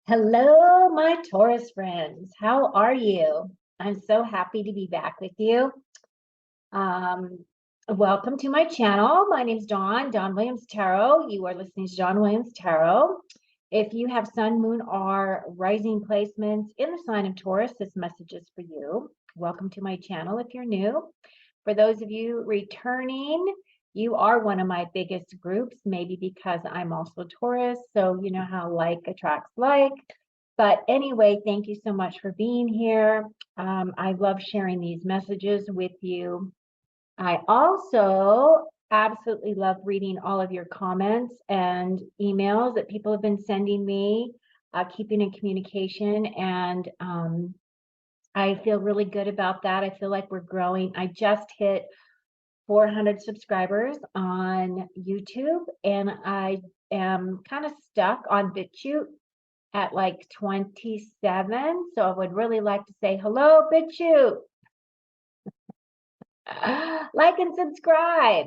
Hello, my Taurus friends. How are you? I'm so happy to be back with you. Um, Welcome to my channel. My name's Dawn Williams Tarot. You are listening to Dawn Williams Tarot. If you have sun, moon, or rising placements in the sign of Taurus, this message is for you. Welcome to my channel if you're new. For those of you returning, you are one of my biggest groups, maybe because I'm also Taurus. So you know how like attracts like. But anyway, thank you so much for being here. I love sharing these messages with you. I also absolutely love reading all of your comments and emails that people have been sending me, keeping in communication. And I feel really good about that. I feel like we're growing. I just hit 400 subscribers on YouTube, and I am kind of stuck on BitChute at like 27. So I would really like to say hello, BitChute. Like and subscribe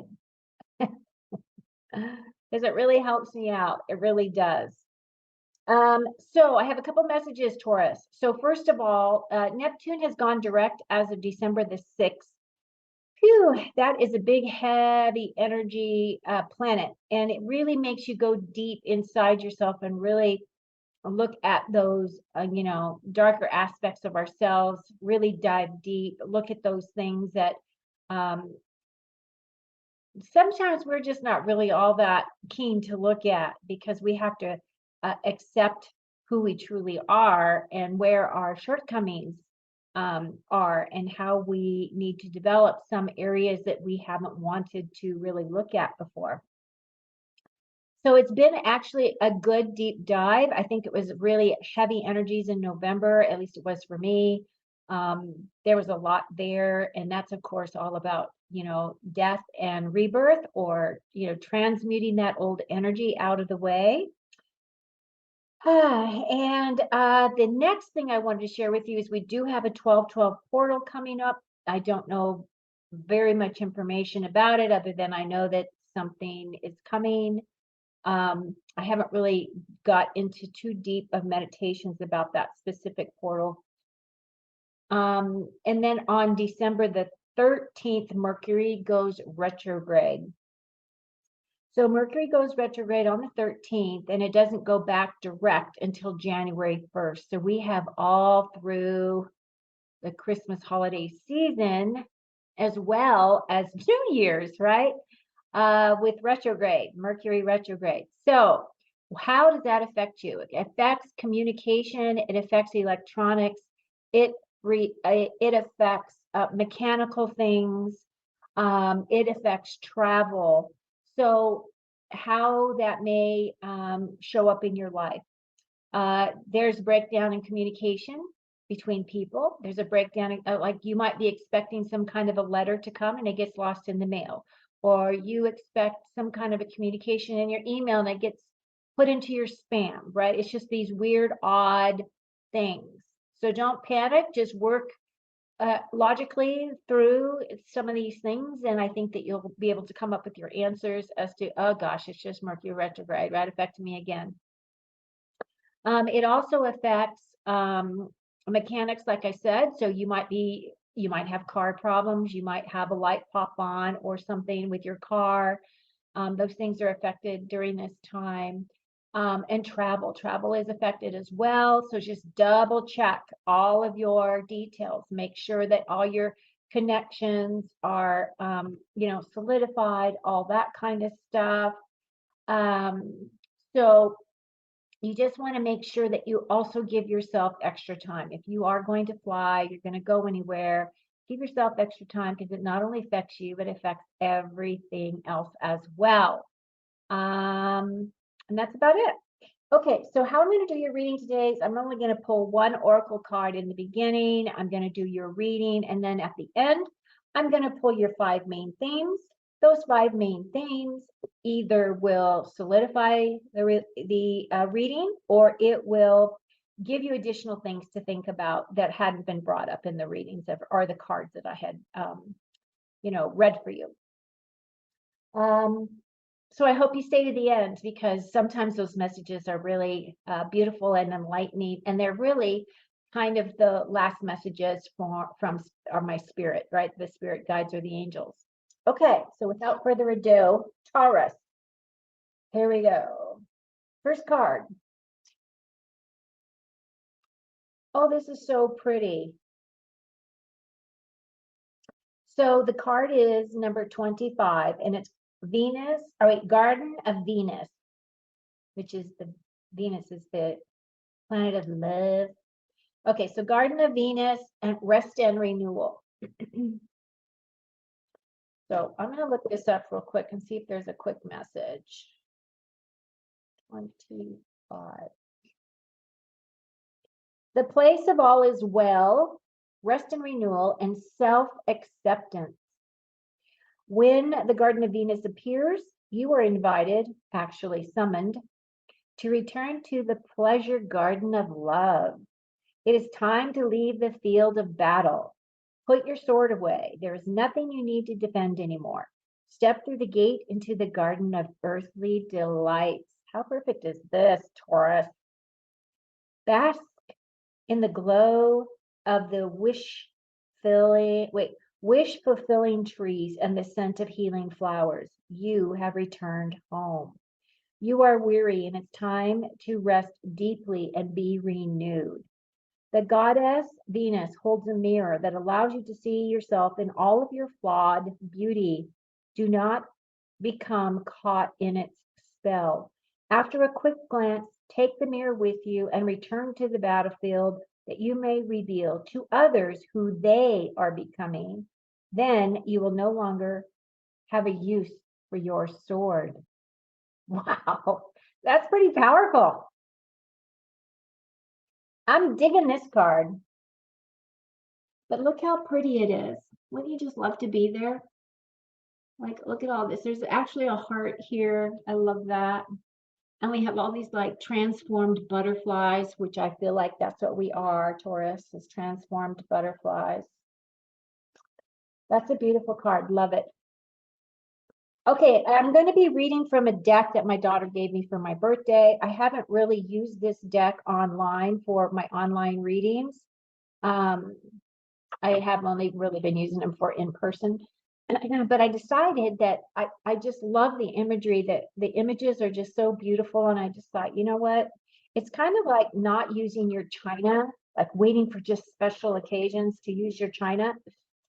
because it really helps me out. It really does. So I have a couple messages, Taurus. So first of all, Neptune has gone direct as of December the 6th. Phew, that is a big, heavy energy planet. And it really makes you go deep inside yourself and really look at those, darker aspects of ourselves, really dive deep, look at those things that um, sometimes we're just not really all that keen to look at because we have to accept who we truly are and where our shortcomings are and how we need to develop some areas that we haven't wanted to really look at before. So it's been actually a good deep dive. I think it was really heavy energies in November, at least it was for me. There was a lot there, and that's of course all about, death and rebirth, or, transmuting that old energy out of the way. And the next thing I wanted to share with you is we do have a 12/12 portal coming up. I don't know very much information about it other than I know that something is coming. I haven't really got into too deep of meditations about that specific portal. And then on December the 13th, Mercury goes retrograde. So Mercury goes retrograde on the 13th, and it doesn't go back direct until January 1st. So we have all through the Christmas holiday season, as well as New Year's, right? With retrograde, Mercury retrograde. So how does that affect you? It affects communication. It affects electronics. It affects mechanical things. It affects travel. So how that may show up in your life. There's a breakdown in communication between people. There's a breakdown in, like you might be expecting some kind of a letter to come and it gets lost in the mail, or you expect some kind of a communication in your email and it gets put into your spam, right? It's just these weird, odd things. So don't panic, just work logically through some of these things, and I think that you'll be able to come up with your answers as to, oh gosh, it's just Mercury retrograde, right? Affecting me again. It also affects mechanics, like I said. So you might have car problems, you might have a light pop on or something with your car. Those things are affected during this time. And travel is affected as well. So just double check all of your details. Make sure that all your connections are, solidified, all that kind of stuff. So you just want to make sure that you also give yourself extra time. If you are going to fly, you're going to go anywhere, give yourself extra time because it not only affects you, but affects everything else as well. And that's about it. Okay, so how I'm going to do your reading today is I'm only going to pull one oracle card in the beginning. I'm going to do your reading, and then at the end, I'm going to pull your 5 main themes. Those 5 main themes either will solidify the reading, or it will give you additional things to think about that hadn't been brought up in the readings or the cards that I had, read for you. So I hope you stay to the end, because sometimes those messages are really beautiful and enlightening, and they're really kind of the last messages from my spirit, right? The spirit guides or the angels. Okay, so without further ado, Taurus. Here we go. First card. Oh, this is so pretty. So the card is number 25, and it's Venus, Garden of Venus, which is Venus is the planet of love. Okay, so Garden of Venus and rest and renewal. So I'm going to look this up real quick and see if there's a quick message. 25. The place of all is well, rest and renewal, and self-acceptance. When the Garden of Venus appears, you are invited, actually summoned, to return to the pleasure garden of love. It is time to leave the field of battle. Put your sword away. There is nothing you need to defend anymore. Step through the gate into the garden of earthly delights. How perfect is this, Taurus? Bask in the glow of the wish-fulfilling trees and the scent of healing flowers. You have returned home. You are weary, and it's time to rest deeply and be renewed. The goddess Venus holds a mirror that allows you to see yourself in all of your flawed beauty. Do not become caught in its spell. After a quick glance, take the mirror with you and return to the battlefield, that you may reveal to others who they are becoming. Then you will no longer have a use for your sword. Wow, that's pretty powerful. I'm digging this card. But look how pretty it is. Wouldn't you just love to be there? Like, look at all this. There's actually a heart here. I love that. And we have all these like transformed butterflies, which I feel like that's what we are, Taurus, is transformed butterflies. That's a beautiful card. Love it. Okay, I'm going to be reading from a deck that my daughter gave me for my birthday. I haven't really used this deck online for my online readings. I have only really been using them for in person. But I decided that I just love the imagery, that the images are just so beautiful. And I just thought, you know what? It's kind of like not using your china, like waiting for just special occasions to use your china.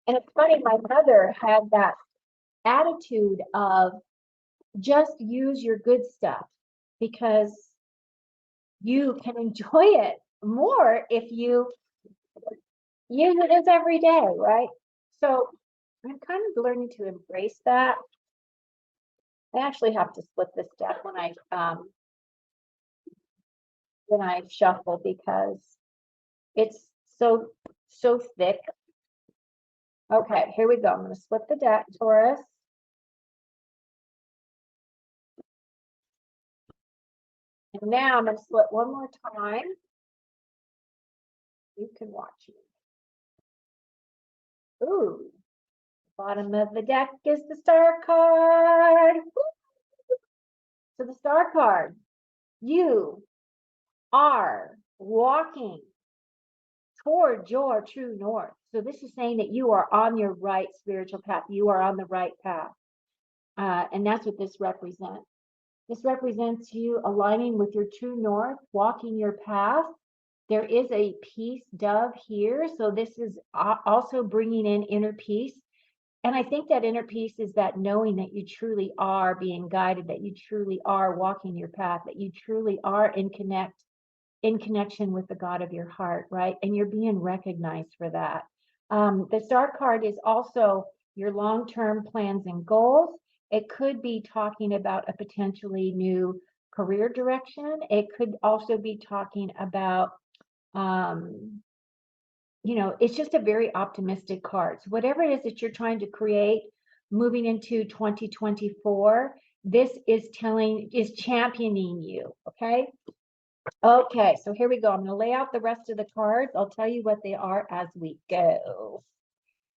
And it's funny, my mother had that attitude of just use your good stuff, because you can enjoy it more if you use it as every day, right? So I'm kind of learning to embrace that. I actually have to split this deck when I shuffle, because it's so thick. Okay, here we go. I'm going to split the deck, Taurus. And now I'm going to split one more time. You can watch me. Ooh, bottom of the deck is the star card. So the star card, you are walking toward your true north. So this is saying that you are on your right spiritual path. You are on the right path. And that's what this represents. This represents you aligning with your true north, walking your path. There is a peace dove here. So this is also bringing in inner peace. And I think that inner peace is that knowing that you truly are being guided, that you truly are walking your path, that you truly are in connection with the God of your heart, right? And you're being recognized for that. The star card is also your long-term plans and goals. It could be talking about a potentially new career direction. It could also be talking about, it's just a very optimistic card. So whatever it is that you're trying to create moving into 2024, this is championing you, okay? Okay, so here we go. I'm going to lay out the rest of the cards. I'll tell you what they are as we go.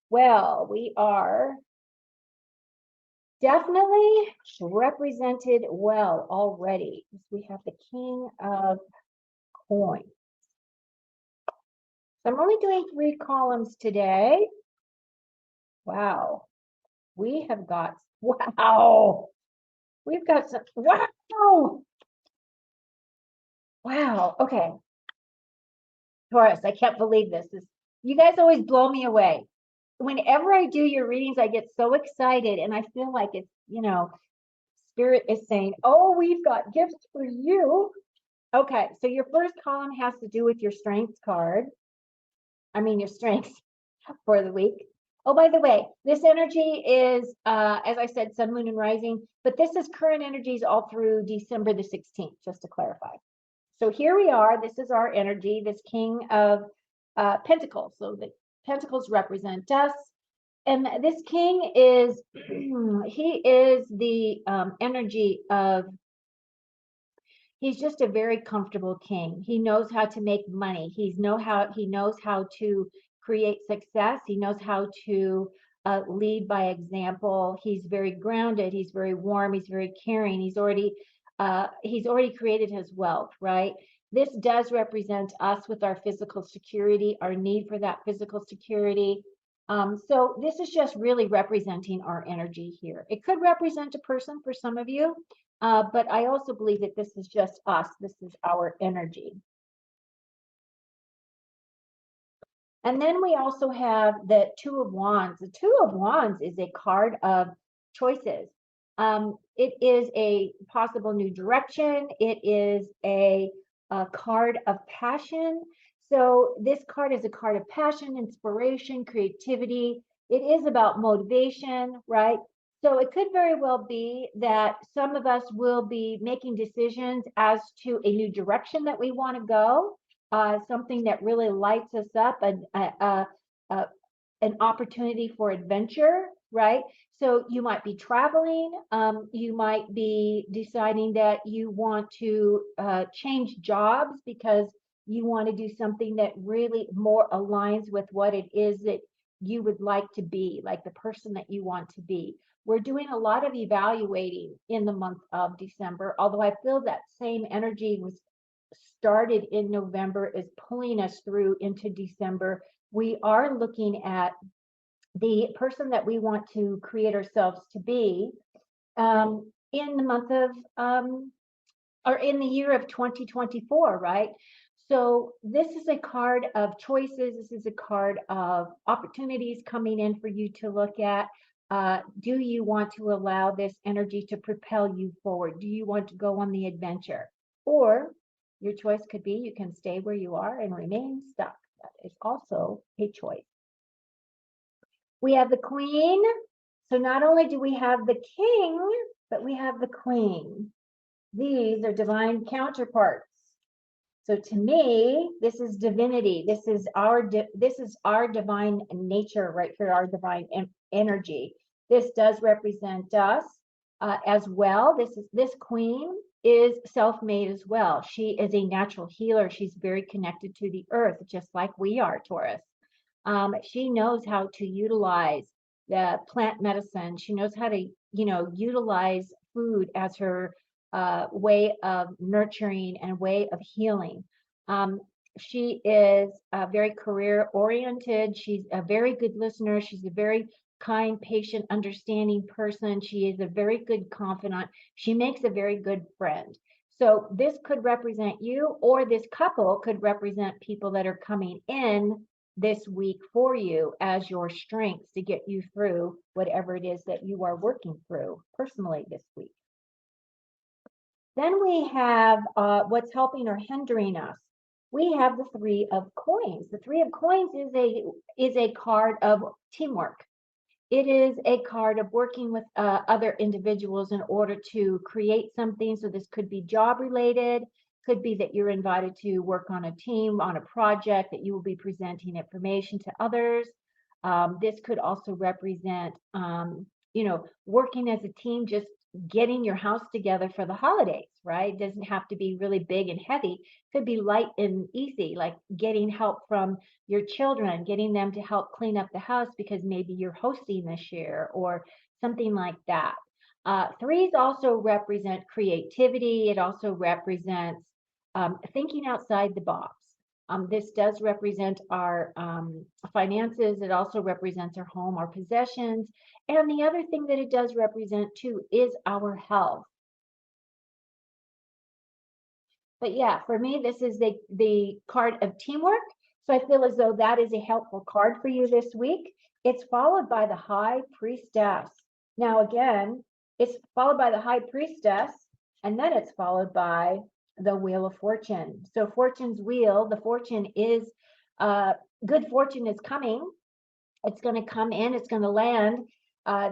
Well, we are definitely represented well already. We have the King of Coins. So I'm only doing 3 columns today. Wow. We have got, wow. We've got some, wow. Wow. Okay. Taurus, I can't believe this. You guys always blow me away. Whenever I do your readings, I get so excited and I feel like it's, Spirit is saying, oh, we've got gifts for you. Okay, so your first column has to do with your strengths card. I mean, your strengths for the week. Oh, by the way, this energy is, as I said, sun, moon, and rising, but this is current energies all through December the 16th, just to clarify. So here we are. This is our energy, this King of Pentacles. So the Pentacles represent us. And this king is, he is the energy of, he's just a very comfortable king. He knows how to make money. He knows how to create success. He knows how to lead by example. He's very grounded. He's very warm. He's very caring. He's already created his wealth, right? This does represent us with our physical security, our need for that physical security. So this is just really representing our energy here. It could represent a person for some of you, but I also believe that this is just us. This is our energy. And then we also have the Two of Wands. The Two of Wands is a card of choices. It is a possible new direction. It is a card of passion. So this card is a card of passion, inspiration, creativity. It is about motivation, right? So it could very well be that some of us will be making decisions as to a new direction that we want to go, something that really lights us up, an opportunity for adventure, right? So you might be traveling, you might be deciding that you want to change jobs because you want to do something that really more aligns with what it is that you would like to be, like the person that you want to be. We're doing a lot of evaluating in the month of December, although I feel that same energy was started in November is pulling us through into December. We are looking at the person that we want to create ourselves to be in the month of or in the year of 2024, right? So this is a card of choices. This is a card of opportunities coming in for you to look at. Do you want to allow this energy to propel you forward? Do you want to go on the adventure? Or your choice could be you can stay where you are and remain stuck. That is also a choice. We have the Queen. So not only do we have the King, but we have the Queen. These are divine counterparts. So to me, this is divinity. This is our divine nature right here, our divine energy. This does represent us as well. This queen is self-made as well. She is a natural healer. She's very connected to the earth, just like we are, Taurus. She knows how to utilize the plant medicine. She knows how to, utilize food as her way of nurturing and way of healing. She is very career oriented. She's a very good listener. She's a very kind, patient, understanding person. She is a very good confidant. She makes a very good friend. So this could represent you, or this couple could represent people that are coming in this week for you as your strengths to get you through whatever it is that you are working through personally this week. Then we have what's helping or hindering us. We have the Three of Coins. The Three of Coins is a card of teamwork. It is a card of working with other individuals in order to create something. So this could be job related, could be that you're invited to work on a team, on a project, that you will be presenting information to others. This could also represent, working as a team, just getting your house together for the holidays, right? It doesn't have to be really big and heavy. It could be light and easy, like getting help from your children, getting them to help clean up the house because maybe you're hosting this year or something like that. Threes also represent creativity. It also represents thinking outside the box. This does represent our finances. It also represents our home, our possessions. And the other thing that it does represent too is our health. But yeah, for me, this is the card of teamwork. So I feel as though that is a helpful card for you this week. It's followed by the High Priestess. Now, again, it's followed by the High Priestess, and then it's followed by the Wheel of Fortune. So Fortune's wheel, the fortune is, good fortune is coming. It's going to come in, it's going to land.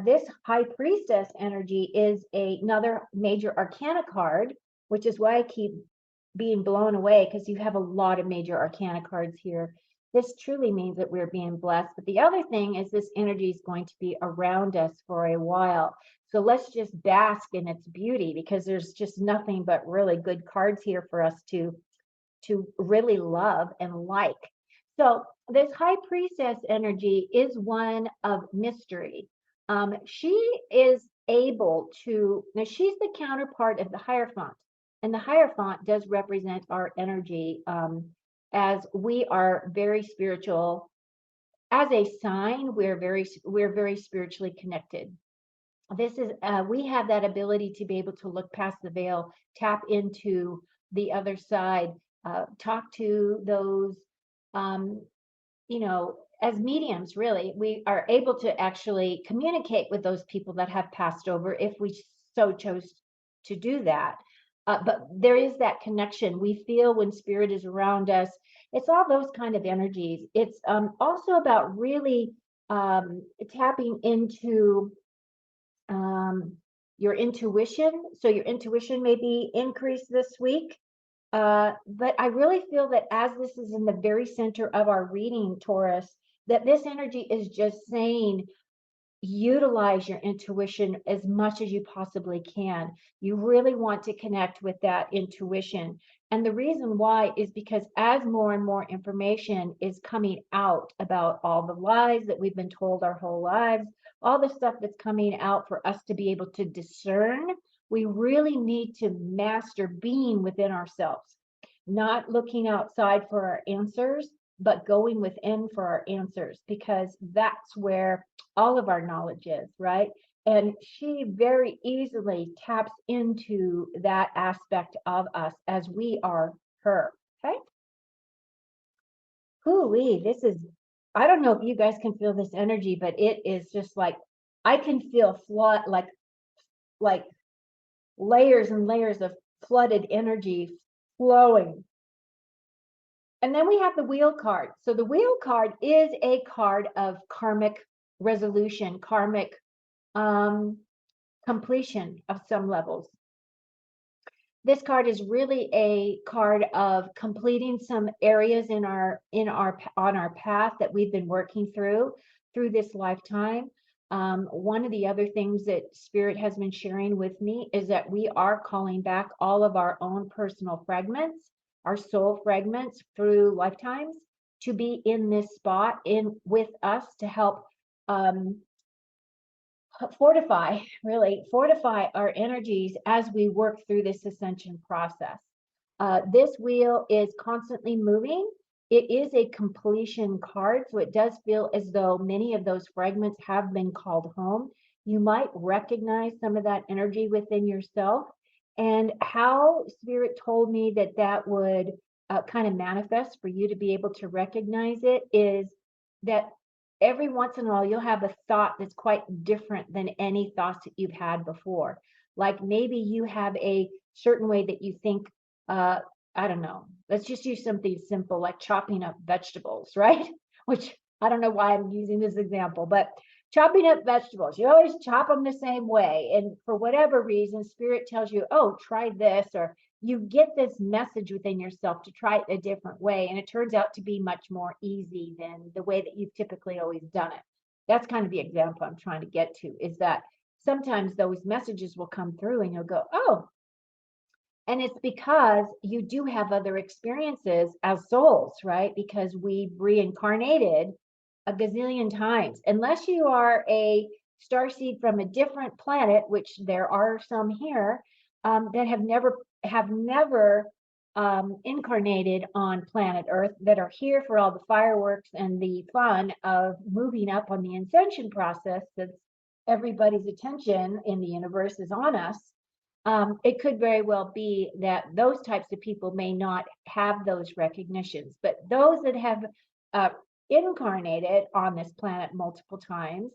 This High Priestess energy is another major arcana card, which is why I keep being blown away, because you have a lot of major arcana cards here. This truly means that we're being blessed. But the other thing is this energy is going to be around us for a while. So let's just bask in its beauty, because there's just nothing but really good cards here for us to really love and like. So this High Priestess energy is one of mystery. She is able to, now she's the counterpart of the Hierophant. And the Hierophant does represent our energy, as we are very spiritual. As a sign, we're very spiritually connected. This is we have that ability to be able to look past the veil, tap into the other side, talk to those, um, as mediums. Really, we are able to actually communicate with those people that have passed over if we so chose to do that. But there is that connection we feel when spirit is around us. It's all those kind of energies. It's also about really tapping into your intuition. So your intuition may be increased this week. But I really feel that as this is in the very center of our reading, Taurus, that this energy is just saying, utilize your intuition as much as you possibly can. You really want to connect with that intuition. And the reason why is because as more and more information is coming out about all the lies that we've been told our whole lives, all the stuff that's coming out for us to be able to discern, we really need to master being within ourselves, not looking outside for our answers, but going within for our answers, because that's where all of our knowledge is, right? And she very easily taps into that aspect of us as we are her. Okay. Hooey, this is, I don't know if you guys can feel this energy, but it is just like, I can feel flood, like layers and layers of flooded energy flowing. And then we have the wheel card. So the wheel card is a card of karmic resolution, karmic completion of some levels. This card is really a card of completing some areas on our path that we've been working through this lifetime. One of the other things that Spirit has been sharing with me is that we are calling back all of our own personal fragments, our soul fragments through lifetimes, to be in this spot with us to help fortify our energies as we work through this ascension process. This wheel is constantly moving. It is a completion card, so it does feel as though many of those fragments have been called home. You might recognize some of that energy within yourself. And how Spirit told me that would kind of manifest for you to be able to recognize it is that every once in a while you'll have a thought that's quite different than any thoughts that you've had before. Like maybe you have a certain way that you think, I don't know, let's just use something simple like chopping up vegetables, right? Which I don't know why I'm using this example, but chopping up vegetables, you always chop them the same way. And for whatever reason, Spirit tells you, oh, try this, or you get this message within yourself to try it a different way. And it turns out to be much more easy than the way that you've typically always done it. That's kind of the example I'm trying to get to, is that sometimes those messages will come through and you'll go, oh, and it's because you do have other experiences as souls, right? Because we reincarnated a gazillion times. Unless you are a starseed from a different planet, which there are some here, that have never incarnated on planet Earth, that are here for all the fireworks and the fun of moving up on the ascension process, that everybody's attention in the universe is on us. It could very well be that those types of people may not have those recognitions, but those that have incarnated on this planet multiple times,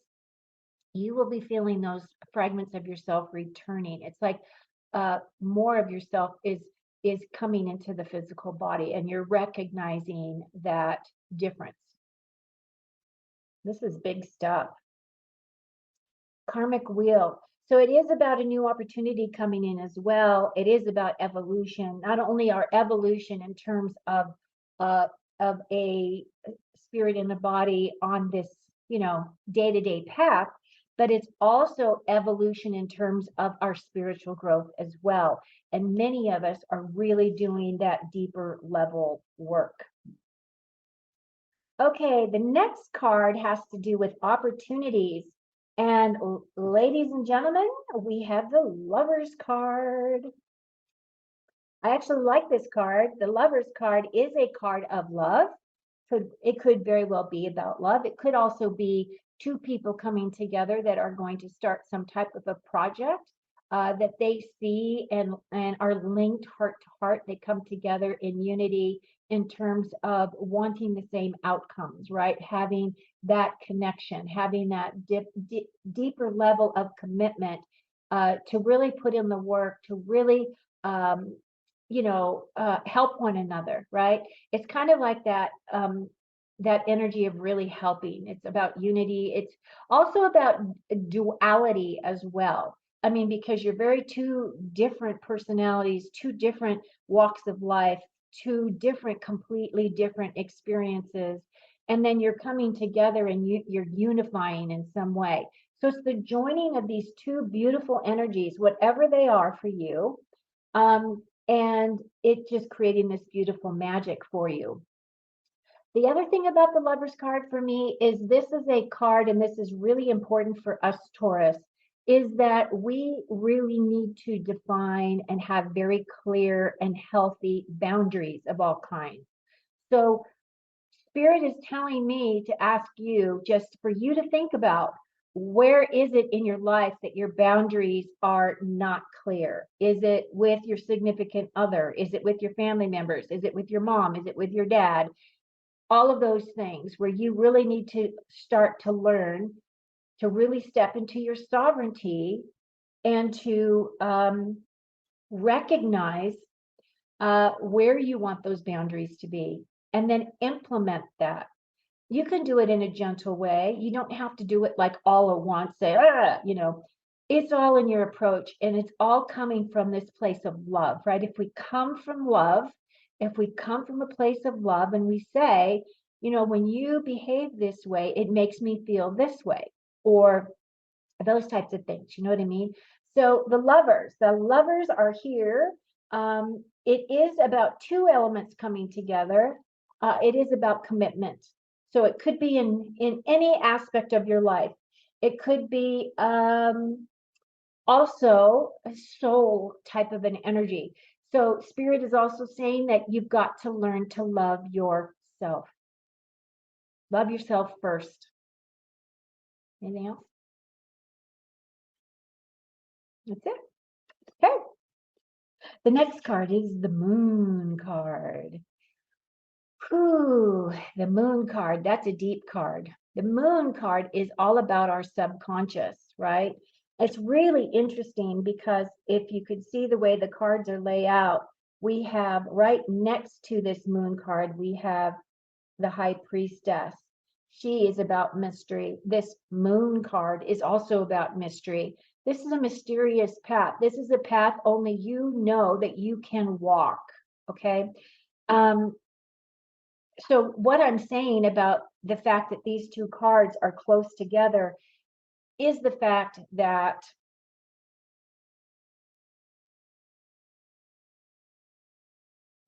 you will be feeling those fragments of yourself returning. It's like more of yourself is coming into the physical body, and you're recognizing that difference. This is big stuff. Karmic wheel. So it is about a new opportunity coming in as well. It is about evolution, not only our evolution in terms of a spirit in the body on this, day-to-day path, but it's also evolution in terms of our spiritual growth as well. And many of us are really doing that deeper level work. Okay, the next card has to do with opportunities. And ladies and gentlemen, we have the Lovers card. I actually like this card. The Lovers card is a card of love. So it could very well be about love. It could also be two people coming together that are going to start some type of a project that they see and are linked heart to heart. They come together in unity in terms of wanting the same outcomes, right? Having that connection, having that deeper level of commitment to really put in the work, to really, help one another, right? It's kind of like that, that energy of really helping. It's about unity. It's also about duality as well. I mean, because you're very two different personalities, two different walks of life, two different, completely different experiences. And then you're coming together and you're unifying in some way. So it's the joining of these two beautiful energies, whatever they are for you. And it just creating this beautiful magic for you. The other thing about the Lovers card for me is this is a card, and this is really important for us, Taurus, is that we really need to define and have very clear and healthy boundaries of all kinds. So Spirit is telling me to ask you, just for you to think about, where is it in your life that your boundaries are not clear? Is it with your significant other? Is it with your family members? Is it with your mom? Is it with your dad? All of those things where you really need to start to learn to really step into your sovereignty and to recognize where you want those boundaries to be, and then implement that. You can do it in a gentle way. You don't have to do it like all at once, say, it's all in your approach, and it's all coming from this place of love, right? If we come from love, if we come from a place of love and we say, when you behave this way, it makes me feel this way, or those types of things, you know what I mean? So the lovers are here. It is about two elements coming together. It is about commitment. So it could be in any aspect of your life. It could be also a soul type of an energy. So Spirit is also saying that you've got to learn to love yourself. Love yourself first. Anything else? That's it. Okay. The next card is the Moon card. Whew, the Moon card, that's a deep card. The Moon card is all about our subconscious, right? It's really interesting because if you could see the way the cards are laid out, we have right next to this Moon card, we have the High Priestess. She is about mystery. This Moon card is also about mystery. This is a mysterious path. This is a path only you know that you can walk, okay? So what I'm saying about the fact that these two cards are close together is the fact that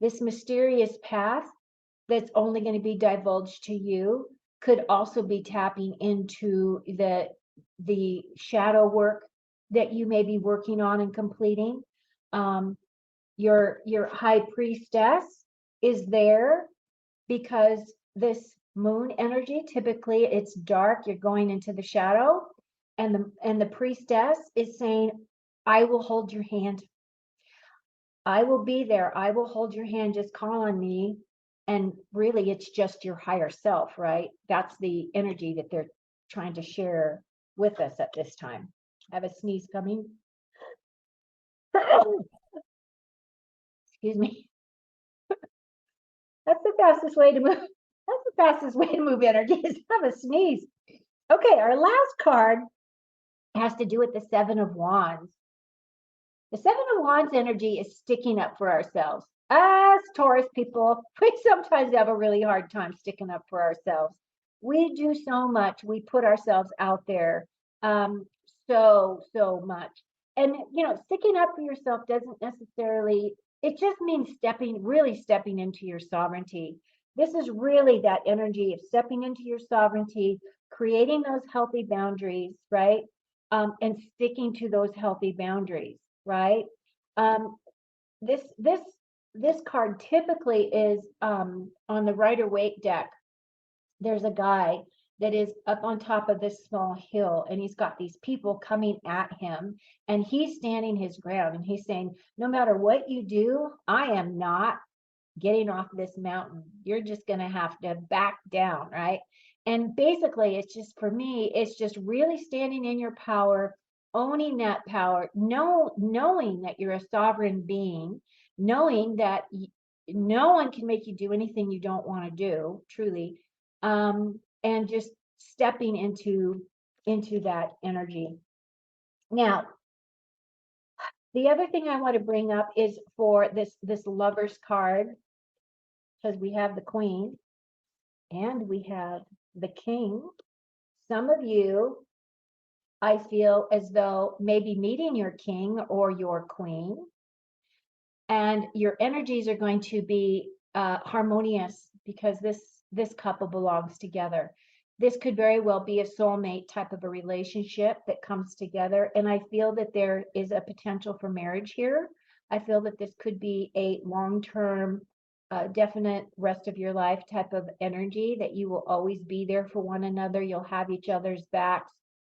this mysterious path that's only going to be divulged to you could also be tapping into the the shadow work that you may be working on and completing. Your high priestess is there because this moon energy, typically it's dark, you're going into the shadow, and the priestess is saying, I will hold your hand. I will be there. I will hold your hand. Just call on me. And really, it's just your higher self, right? That's the energy that they're trying to share with us at this time. I have a sneeze coming. Excuse me. That's the fastest way to move. That's the fastest way to move energy is to have a sneeze. Okay, our last card has to do with the Seven of Wands. The Seven of Wands energy is sticking up for ourselves. Us Taurus people, we sometimes have a really hard time sticking up for ourselves. We do so much. We put ourselves out there so much. And, sticking up for yourself doesn't necessarily, it just means really stepping into your sovereignty. This is really that energy of stepping into your sovereignty, creating those healthy boundaries, right? And sticking to those healthy boundaries, right? This card typically is on the Rider-Waite deck. There's a guy that is up on top of this small hill, and he's got these people coming at him, and he's standing his ground, and he's saying, no matter what you do, I am not getting off this mountain. You're just going to have to back down, right? And basically, it's just, for me, it's just really standing in your power, owning that power, knowing that you're a sovereign being, knowing that no one can make you do anything you don't want to do, truly, and just stepping into that energy. Now, the other thing I want to bring up is for this Lovers card, because we have the Queen and we have the King. Some of you, I feel as though maybe meeting your king or your queen, and your energies are going to be harmonious because this couple belongs together. This could very well be a soulmate type of a relationship that comes together, and I feel that there is a potential for marriage here. I feel that this could be a long-term, definite rest of your life type of energy, that you will always be there for one another. You'll have each other's backs.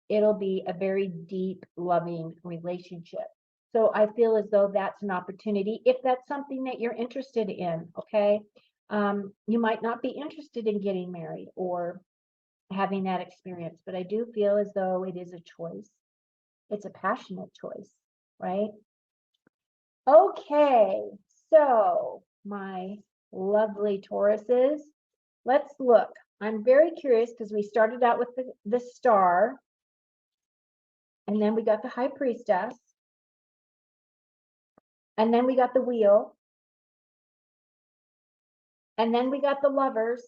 It'll be a very deep, loving relationship. So I feel as though that's an opportunity if that's something that you're interested in, okay? You might not be interested in getting married or having that experience, but I do feel as though it is a choice. It's a passionate choice, right? Okay, so my lovely Tauruses, let's look. I'm very curious because we started out with the star, and then we got the high priestess, and then we got the wheel, and then we got the lovers,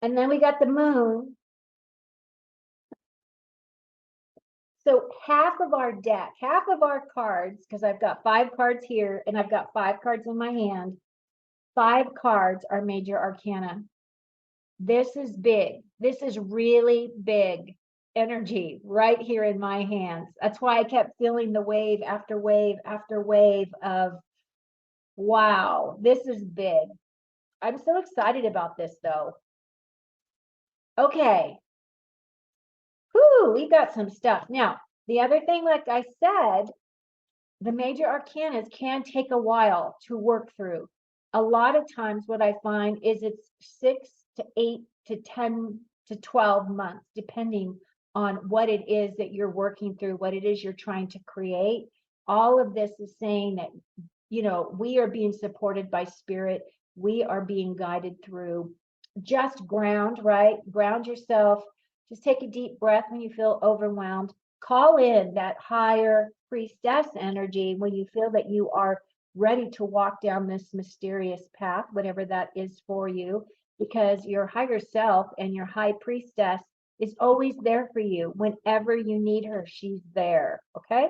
and then we got the moon. So half of our deck, half of our cards, because I've got 5 cards here and I've got 5 cards in my hand, 5 cards are major arcana. This is big. This is really big energy right here in my hands. That's why I kept feeling the wave after wave after wave of, wow, this is big. I'm so excited about this though. Okay. Whoo, we got some stuff. Now, the other thing, like I said, the major arcanas can take a while to work through. A lot of times what I find is it's 6 to 8 to 10 to 12 months, depending on what it is that you're working through, what it is you're trying to create. All of this is saying that, we are being supported by spirit. We are being guided through. Just ground, right? Ground yourself. Just take a deep breath when you feel overwhelmed. Call in that higher priestess energy when you feel that you are ready to walk down this mysterious path, whatever that is for you, because your higher self and your high priestess is always there for you. Whenever you need her, she's there. Okay?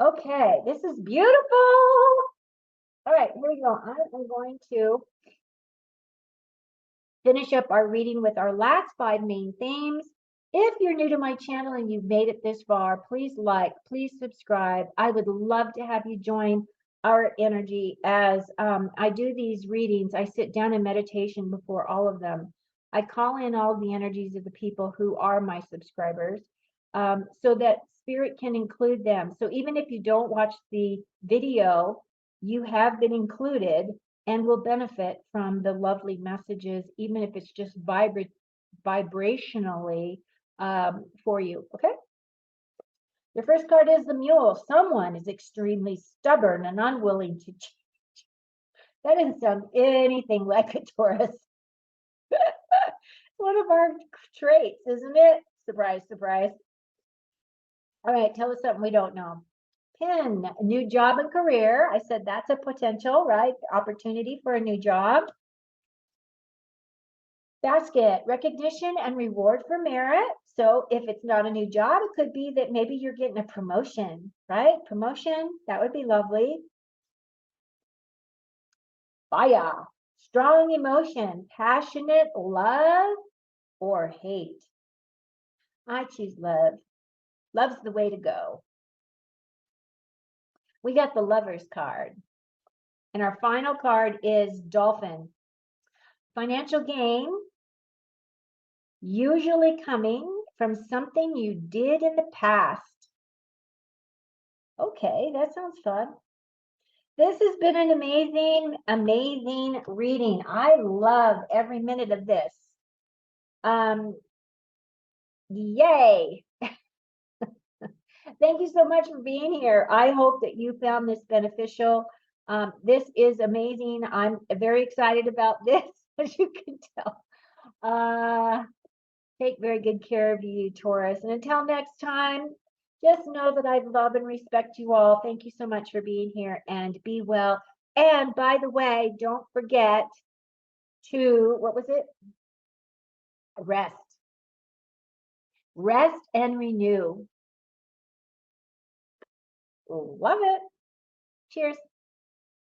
Okay, this is beautiful. All right, here we go. I am going to finish up our reading with our last 5 main themes. If you're new to my channel and you've made it this far, please like, please subscribe. I would love to have you join our energy as I do these readings. I sit down in meditation before all of them. I call in all the energies of the people who are my subscribers so that spirit can include them. So even if you don't watch the video, you have been included and will benefit from the lovely messages, even if it's just vibrationally for you. Okay. Your first card is the Mule. Someone is extremely stubborn and unwilling to change. That doesn't sound anything like a Taurus. One of our traits, isn't it? Surprise, surprise. All right, tell us something we don't know. Pin, new job and career. I said that's a potential, right? Opportunity for a new job. Basket, recognition and reward for merit. So if it's not a new job, it could be that maybe you're getting a promotion, right? Promotion, that would be lovely. Fire, strong emotion, passionate love or hate. I choose love. Love's the way to go. We got the Lovers card. And our final card is Dolphin. Financial gain, usually coming from something you did in the past. Okay, that sounds fun. This has been an amazing, amazing reading. I love every minute of this. Yay. Thank you so much for being here. I hope that you found this beneficial. This is amazing. I'm very excited about this, as you can tell. Take very good care of you, Taurus. And until next time, just know that I love and respect you all. Thank you so much for being here and be well. And by the way, don't forget to, what was it? Rest. Rest and renew. Love it. Cheers.